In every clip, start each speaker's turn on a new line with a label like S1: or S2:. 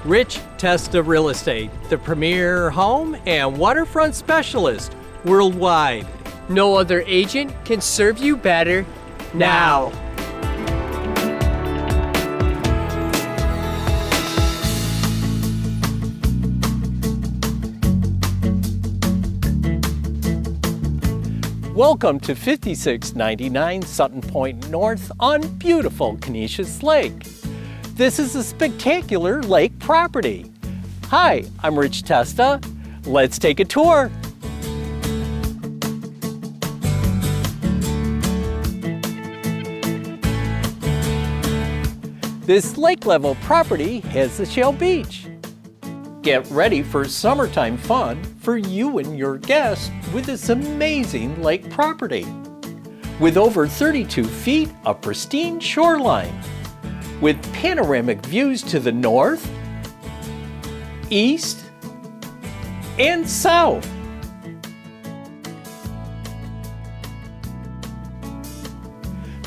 S1: Rich Testa Real Estate, the premier home and waterfront specialist worldwide.
S2: No other agent can serve you better now.
S1: Welcome to 5699 Sutton Point North on beautiful Conesus Lake. This is a spectacular lake property. Hi, I'm Rich Testa. Let's take a tour. This lake-level property has a shell beach. Get ready for summertime fun for you and your guests with this amazing lake property. With over 32 feet of pristine shoreline, with panoramic views to the north, east, and south.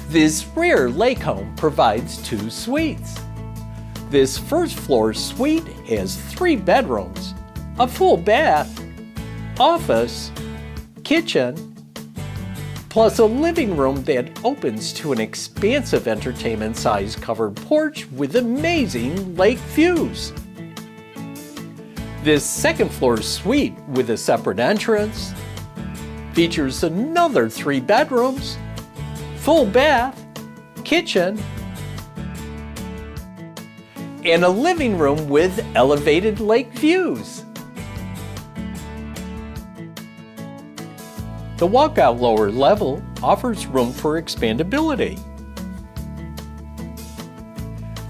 S1: This rear lake home provides 2 suites. This first floor suite has 3 bedrooms, a full bath, office, kitchen, plus a living room that opens to an expansive entertainment-sized covered porch with amazing lake views. This second floor suite with a separate entrance features another 3 bedrooms, full bath, kitchen, and a living room with elevated lake views. The walkout lower level offers room for expandability.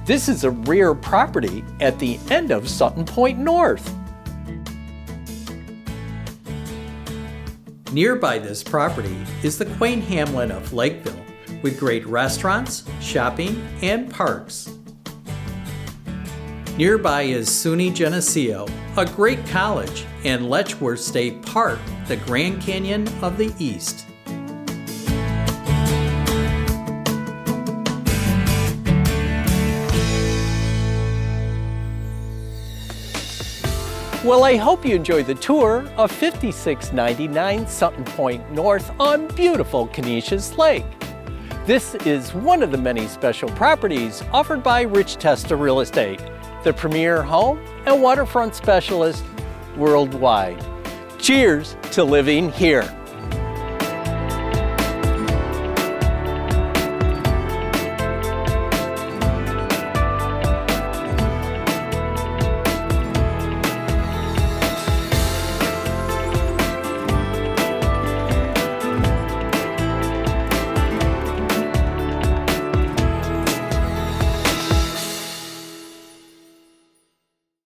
S1: This is a rear property at the end of Sutton Point North. Nearby this property is the quaint hamlet of Lakeville with great restaurants, shopping, and parks. Nearby is SUNY Geneseo, a great college, and Letchworth State Park, the Grand Canyon of the East. Well, I hope you enjoyed the tour of 5699 Sutton Point North on beautiful Conesus Lake. This is one of the many special properties offered by Rich Testa Real Estate, the premier home and waterfront specialist worldwide. Cheers to living here.